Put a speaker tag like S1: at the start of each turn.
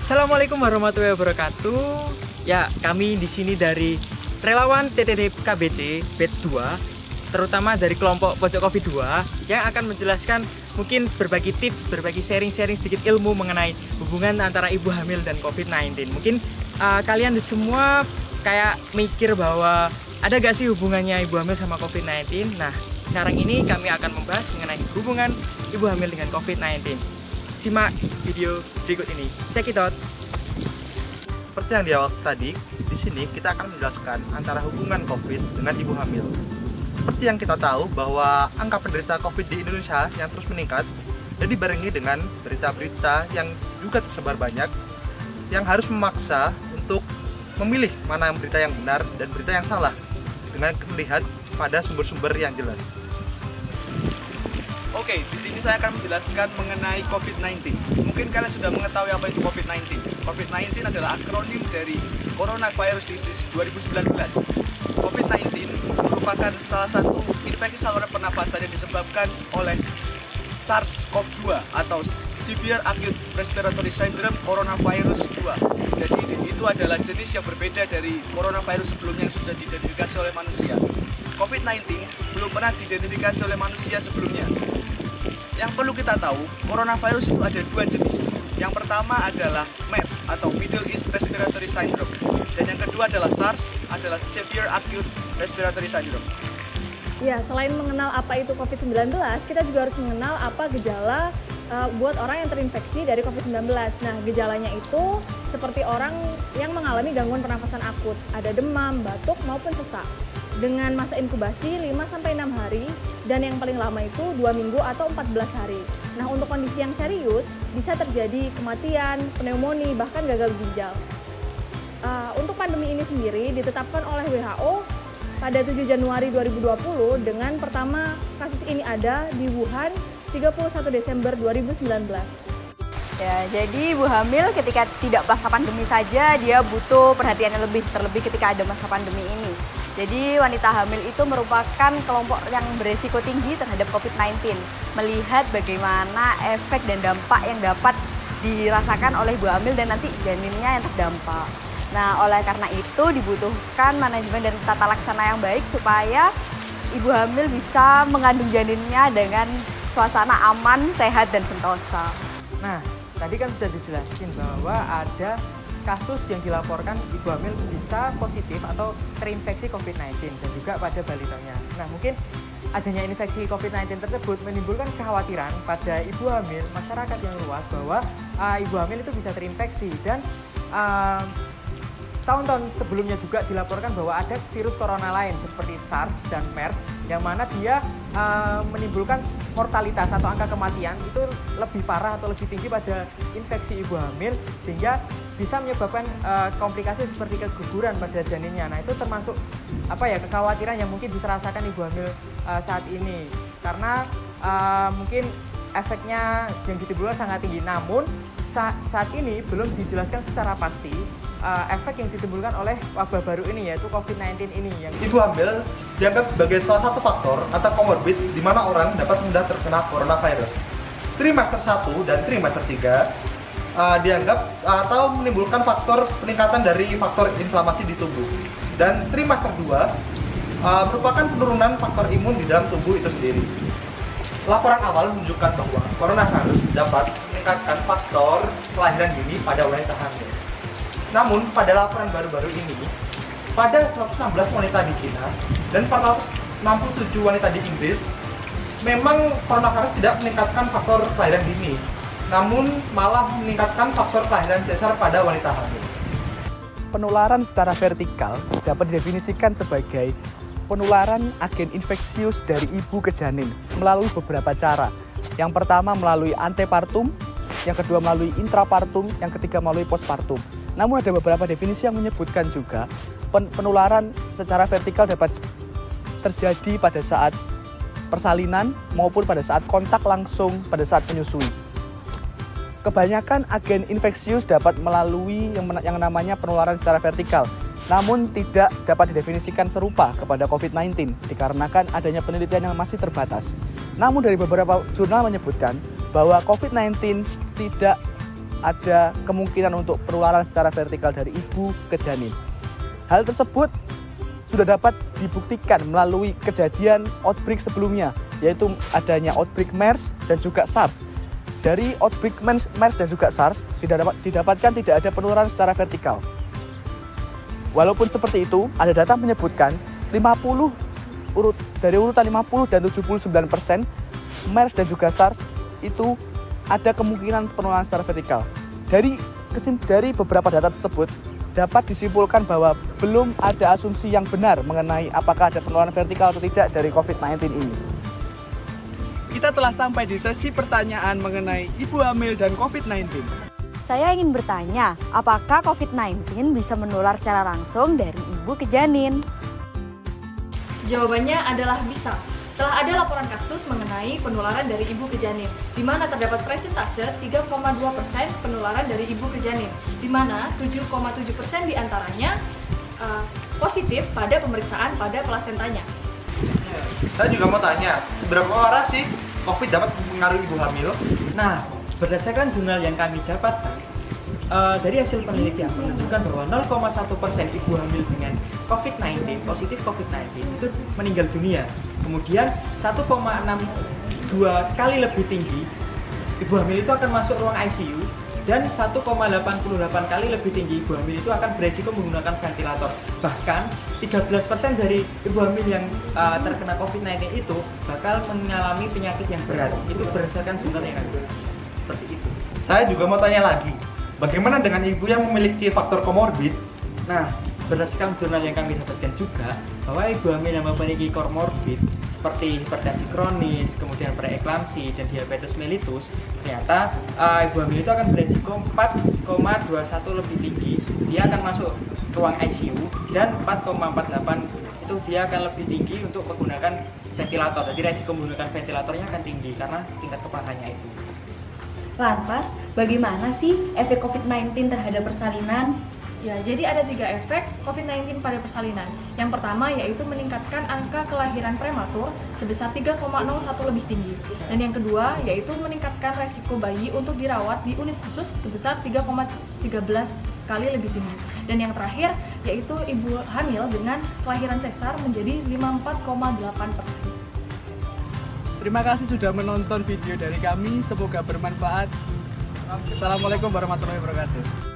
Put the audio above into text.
S1: Assalamualaikum warahmatullahi wabarakatuh. Ya, kami di sini dari relawan TTD KBC Batch 2, terutama dari kelompok Pojok Covid 2 yang akan menjelaskan mungkin berbagi tips, berbagi sharing-sharing sedikit ilmu mengenai hubungan antara ibu hamil dan COVID-19. Mungkin kalian semua kayak mikir bahwa ada gak sih hubungannya ibu hamil sama COVID-19? Nah, sekarang ini kami akan membahas mengenai hubungan ibu hamil dengan COVID-19. Simak video berikut ini. Check it out.
S2: Seperti yang di awal tadi, di sini kita akan menjelaskan antara hubungan COVID dengan ibu hamil. Seperti yang kita tahu bahwa angka penderita COVID di Indonesia yang terus meningkat dan dibarengi dengan berita-berita yang juga tersebar banyak yang harus memaksa untuk memilih mana berita yang benar dan berita yang salah dengan melihat pada sumber-sumber yang jelas.
S3: Oke, di sini saya akan menjelaskan mengenai COVID-19. Mungkin kalian sudah mengetahui apa itu COVID-19. COVID-19 adalah akronim dari Coronavirus Disease 2019. COVID-19 merupakan salah satu infeksi saluran pernapasan yang disebabkan oleh SARS-CoV-2 atau Severe Acute Respiratory Syndrome Coronavirus 2. Jadi itu adalah jenis yang berbeda dari coronavirus sebelumnya yang sudah diidentifikasi oleh manusia. COVID-19 belum pernah diidentifikasi oleh manusia sebelumnya. Yang perlu kita tahu, coronavirus itu ada dua jenis. Yang pertama adalah MERS atau Middle East Respiratory Syndrome, dan yang kedua adalah SARS, adalah Severe Acute Respiratory Syndrome.
S4: Ya, selain mengenal apa itu COVID-19, kita juga harus mengenal apa gejala buat orang yang terinfeksi dari COVID-19. Nah, gejalanya itu seperti orang yang mengalami gangguan pernafasan akut, ada demam, batuk, maupun sesak. Dengan masa inkubasi 5-6 hari, dan yang paling lama itu 2 minggu atau 14 hari. Nah, untuk kondisi yang serius, bisa terjadi kematian, pneumonia, bahkan gagal ginjal. Untuk pandemi ini sendiri ditetapkan oleh WHO pada 7 Januari 2020 dengan pertama kasus ini ada di Wuhan 31 Desember 2019.
S5: Ya, jadi ibu hamil ketika tidak masa pandemi saja dia butuh perhatian yang lebih, terlebih ketika ada masa pandemi ini. Jadi wanita hamil itu merupakan kelompok yang beresiko tinggi terhadap COVID-19. Melihat bagaimana efek dan dampak yang dapat dirasakan oleh ibu hamil dan nanti janinnya yang terdampak. Nah, oleh karena itu dibutuhkan manajemen dan tata laksana yang baik supaya ibu hamil bisa mengandung janinnya dengan suasana aman, sehat, dan sentosa.
S1: Nah, tadi kan sudah dijelaskan bahwa ada kasus yang dilaporkan ibu hamil bisa positif atau terinfeksi COVID-19 dan juga pada balitanya. Nah, mungkin adanya infeksi COVID-19 tersebut menimbulkan kekhawatiran pada ibu hamil, masyarakat yang luas bahwa ibu hamil itu bisa terinfeksi dan tahun-tahun sebelumnya juga dilaporkan bahwa ada virus corona lain seperti SARS dan MERS yang mana dia menimbulkan mortalitas atau angka kematian itu lebih parah atau lebih tinggi pada infeksi ibu hamil sehingga bisa menyebabkan komplikasi seperti keguguran pada janinnya. Nah, itu termasuk kekhawatiran yang mungkin dirasakan ibu hamil saat ini karena mungkin efeknya yang ditimbulkan sangat tinggi. Namun saat ini belum dijelaskan secara pasti efek yang ditimbulkan oleh wabah baru ini yaitu COVID-19 ini.
S2: Ibu hamil dianggap sebagai salah satu faktor atau komorbid di mana orang dapat mudah terkena coronavirus. Trimester 1 dan trimester 3 dianggap atau menimbulkan faktor peningkatan dari faktor inflamasi di tubuh. Dan trimester 2 merupakan penurunan faktor imun di dalam tubuh itu sendiri. Laporan awal menunjukkan bahwa coronavirus dapat meningkatkan faktor kelahiran dini pada wanita hamil. Namun, pada laporan baru-baru ini, pada 116 wanita di Cina dan 467 wanita di Inggris, memang coronavirus tidak meningkatkan faktor kelahiran dini, namun malah meningkatkan faktor kelahiran sesar pada wanita hamil.
S6: Penularan secara vertikal dapat didefinisikan sebagai penularan agen infeksius dari ibu ke janin melalui beberapa cara. Yang pertama melalui antepartum, yang kedua melalui intrapartum, yang ketiga melalui postpartum. Namun ada beberapa definisi yang menyebutkan juga penularan secara vertikal dapat terjadi pada saat persalinan maupun pada saat kontak langsung pada saat menyusui. Kebanyakan agen infeksius dapat melalui yang namanya penularan secara vertikal, namun tidak dapat didefinisikan serupa kepada COVID-19 dikarenakan adanya penelitian yang masih terbatas. Namun dari beberapa jurnal menyebutkan bahwa COVID-19 tidak ada kemungkinan untuk penularan secara vertikal dari ibu ke janin. Hal tersebut sudah dapat dibuktikan melalui kejadian outbreak sebelumnya, yaitu adanya outbreak MERS dan juga SARS. Dari outbreak MERS dan juga SARS didapatkan tidak ada penularan secara vertikal. Walaupun seperti itu, ada data menyebutkan dari urutan 50 dan 79%, MERS dan juga SARS itu ada kemungkinan penularan secara vertikal. Dari beberapa data tersebut, dapat disimpulkan bahwa belum ada asumsi yang benar mengenai apakah ada penularan vertikal atau tidak dari COVID-19 ini.
S3: Kita telah sampai di sesi pertanyaan mengenai ibu hamil dan COVID-19.
S5: Saya ingin bertanya, apakah COVID-19 bisa menular secara langsung dari ibu ke janin?
S4: Jawabannya adalah bisa. Telah ada laporan kasus mengenai penularan dari ibu ke janin, di mana terdapat persentase 3,2% penularan dari ibu ke janin, di mana 7,7% diantaranya positif pada pemeriksaan pada plasentanya.
S2: Saya juga mau tanya, seberapa parah sih COVID dapat mempengaruhi ibu hamil?
S1: Nah, berdasarkan jurnal yang kami dapatkan, dari hasil penelitian menunjukkan bahwa 0,1% ibu hamil dengan COVID-19, positif COVID-19 itu meninggal dunia. Kemudian 1,62 kali lebih tinggi ibu hamil itu akan masuk ruang ICU, dan 1,88 kali lebih tinggi ibu hamil itu akan beresiko menggunakan ventilator. Bahkan 13% dari ibu hamil yang terkena COVID-19 itu bakal mengalami penyakit yang berat. Itu berdasarkan jurnal yang ada. Seperti itu.
S2: Saya juga mau tanya lagi, bagaimana dengan ibu yang memiliki faktor komorbid?
S1: Nah, berdasarkan jurnal yang kami dapatkan juga, bahwa ibu hamil yang memiliki komorbid seperti hipertensi kronis, kemudian preeklamsi dan diabetes mellitus, ternyata ibu hamil itu akan beresiko 4,21 lebih tinggi, dia akan masuk ruang ICU, dan 4,48 itu dia akan lebih tinggi untuk menggunakan ventilator. Jadi resiko menggunakan ventilatornya akan tinggi karena tingkat keparahannya itu.
S5: Lantas, bagaimana sih efek COVID-19 terhadap persalinan?
S4: Ya, jadi ada 3 efek COVID-19 pada persalinan. Yang pertama yaitu meningkatkan angka kelahiran prematur sebesar 3,01 lebih tinggi. Dan yang kedua yaitu meningkatkan resiko bayi untuk dirawat di unit khusus sebesar 3,13 kali lebih tinggi. Dan yang terakhir yaitu ibu hamil dengan kelahiran sesar menjadi 54,8%.
S6: Terima kasih sudah menonton video dari kami, semoga bermanfaat. Assalamualaikum warahmatullahi wabarakatuh.